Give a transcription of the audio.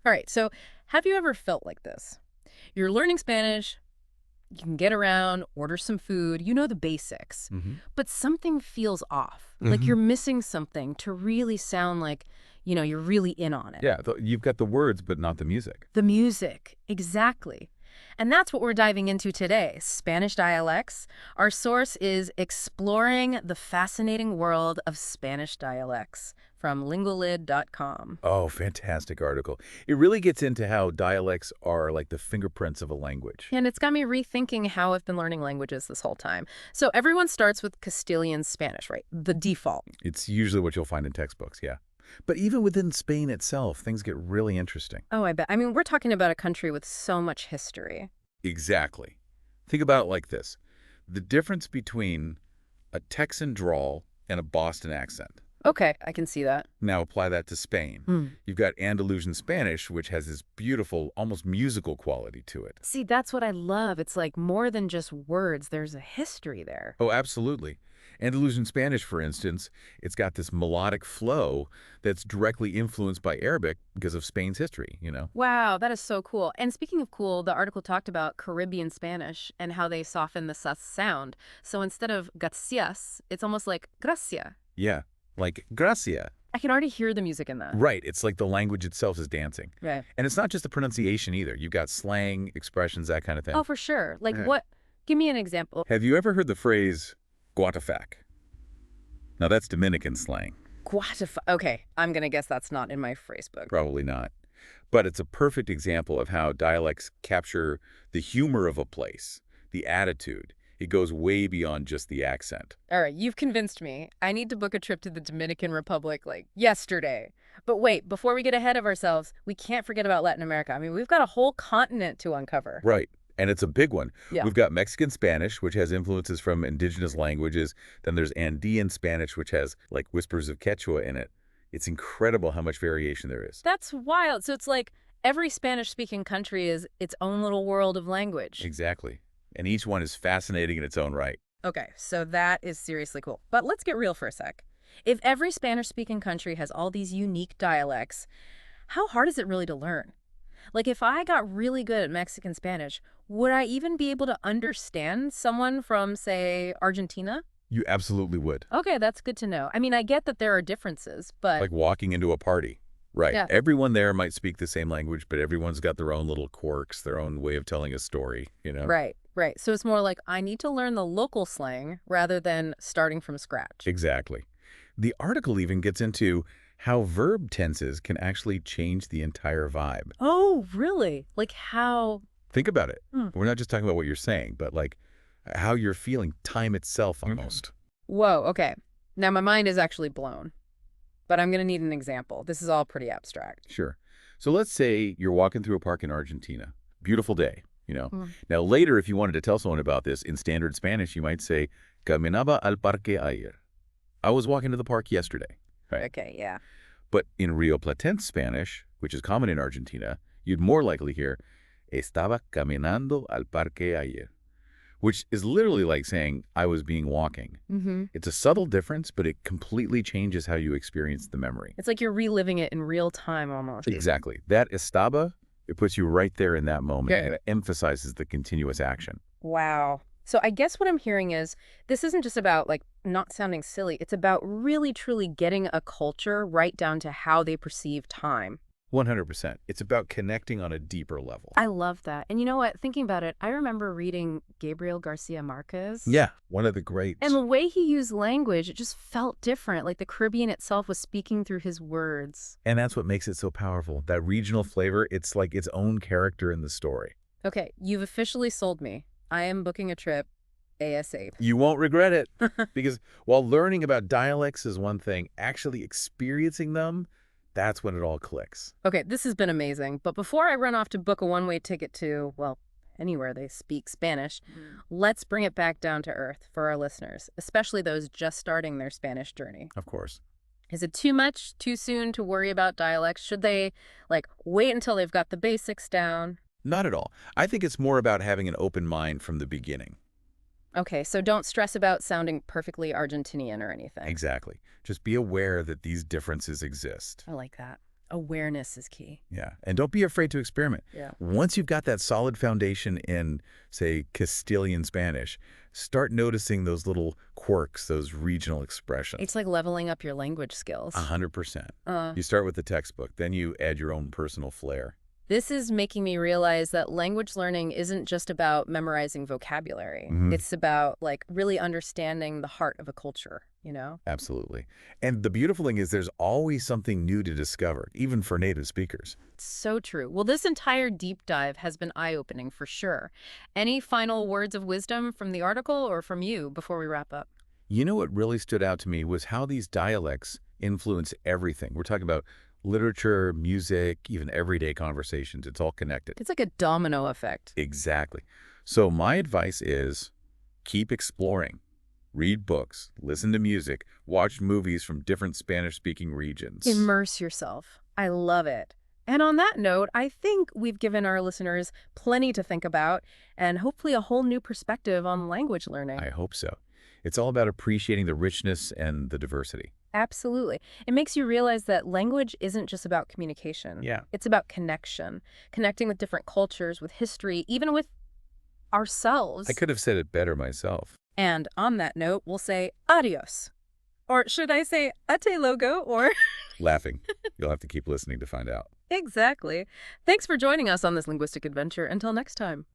All right, so have you ever felt like this? You're learning Spanish, you can get around, order some food, you know the basics, Hmm. but something feels off. Like Hmm. you're missing something to really sound like, you're really in on it. Yeah, you've got the words, but not the music. The music, exactly. And that's what we're diving into today, Spanish dialects. Our source is Exploring the Fascinating World of Spanish Dialects from lingualid.com. Oh, fantastic article. It really gets into how dialects are like the fingerprints of a language. And it's got me rethinking how I've been learning languages this whole time. So everyone starts with Castilian Spanish, right? The default. It's usually what you'll find in textbooks, yeah. But even within Spain itself, things get really interesting. Oh, I bet. I mean, we're talking about a country with so much history. Exactly. Think about it like this. The difference between a Texan drawl and a Boston accent. Okay, I can see that. Now apply that to Spain. Hmm. You've got Andalusian Spanish, which has this beautiful, almost musical quality to it. See, that's what I love. It's like more than just words. There's a history there. Oh, absolutely. Andalusian Spanish, for instance, it's got this melodic flow that's directly influenced by Arabic because of Spain's history. Wow, that is so cool. And speaking of cool, the article talked about Caribbean Spanish and how they soften the sus sound. So instead of gracias, it's almost like gracia. Yeah, like gracia. I can already hear the music in that. Right, it's like the language itself is dancing. Right. And it's not just the pronunciation either. You've got slang, expressions, that kind of Oh, thing. for sure. Like Yeah. what? Give me an example. Have you ever heard the phrase guatafac? Now that's Dominican slang. Okay, I'm going to guess that's not in my phrase book. Probably not. But it's a perfect example of how dialects capture the humor of a place, the attitude. It goes way beyond just the accent. All right, you've convinced me. I need to book a trip to the Dominican Republic like yesterday. But wait, before we get ahead of ourselves, we can't forget about Latin America. I mean, we've got a whole continent to uncover. Right. And it's a big one. Yeah. We've got Mexican Spanish, which has influences from indigenous languages. Then there's Andean Spanish, which has like whispers of Quechua in it. It's incredible how much variation there is. That's wild. So it's like every Spanish-speaking country is its own little world of language. Exactly. And each one is fascinating in its own right. Okay, so that is seriously cool. But let's get real for a sec. If every Spanish-speaking country has all these unique dialects, how hard is it really to learn? Like, if I got really good at Mexican Spanish, would I even be able to understand someone from, say, Argentina? You absolutely would. Okay, that's good to know. I mean, I get that there are differences, but Like walking into a party. Right. yeah, Everyone there might speak the same language, but everyone's got their own little quirks, their own way of telling a story. right, right. So it's more like I need to learn the local slang rather than starting from scratch. Exactly. The article even gets into how verb tenses can actually change the entire vibe. Oh, really? Like how? Think about it. Hmm. We're not just talking about what you're saying, but like how you're feeling, time itself almost. Whoa, okay. Now my mind is actually blown, but I'm going to need an example. This is all pretty abstract. Sure. So let's say you're walking through a park in Argentina. Beautiful day. Hmm. Now later, if you wanted to tell someone about this in standard Spanish, you might say, Caminaba al parque ayer. I was walking to the park yesterday. Right. Okay, yeah. But in Rio Platense Spanish, which is common in Argentina, you'd more likely hear, Estaba caminando al parque ayer, which is literally like saying, I was being walking. Mm-hmm. It's a subtle difference, but it completely changes how you experience the memory. It's like you're reliving it in real time almost. Exactly. That estaba, it puts you right there in that moment, Yeah. and it emphasizes the continuous action. Wow. So I guess what I'm hearing is this isn't just about like not sounding silly. It's about really truly getting a culture right down to how they perceive time. 100%. It's about connecting on a deeper level. I love that. And you know what? Thinking about it, I remember reading Gabriel Garcia Marquez. Yeah, one of the greats. And the way he used language, it just felt different. Like the Caribbean itself was speaking through his words. And that's what makes it so powerful. That regional flavor, it's like its own character in the story. Okay, you've officially sold me. I am booking a trip ASAP. You won't regret it. Because while learning about dialects is one thing, actually experiencing them, that's when it all clicks. Okay, this has been amazing. But before I run off to book a one-way ticket to, well, anywhere they speak Spanish, let's bring it back down to earth for our listeners, especially those just starting their Spanish journey. Of course. Is it too much, too soon to worry about dialects? Should they, like, wait until they've got the basics down? Not at all. I think it's more about having an open mind from the beginning. Okay, so don't stress about sounding perfectly Argentinian or anything. Exactly. Just be aware that these differences exist. I like that. Awareness is key. Yeah, and don't be afraid to experiment. Yeah. Once you've got that solid foundation in, say, Castilian Spanish, start noticing those little quirks, those regional expressions. It's like leveling up your language skills. 100%. Uh, You start with the textbook, then you add your own personal flair. this is making me realize that language learning isn't just about memorizing vocabulary. Mhm. It's about, like, really understanding the heart of a culture, you know? Absolutely. And the beautiful thing is there's always something new to discover, even for native speakers. It's so true. Well, this entire deep dive has been eye-opening for sure. Any final words of wisdom from the article or from you before we wrap up? You know what really stood out to me was how these dialects influence everything. We're talking about literature, music, even everyday conversations. It's all connected. It's like a domino effect. Exactly. So my advice is keep exploring. Read books, listen to music, watch movies from different Spanish-speaking regions. Immerse yourself. I love it. And on that note, I think we've given our listeners plenty to think about and hopefully a whole new perspective on language learning. I hope so. It's all about appreciating the richness and the diversity. Absolutely. It makes you realize that language isn't just about communication. Yeah. It's about connection, connecting with different cultures, with history, even with ourselves. I could have said it better myself. And on that note, we'll say adios. Or should I say ate logo or... Laughing. You'll have to keep listening to find out. Exactly. Thanks for joining us on this linguistic adventure. Until next time.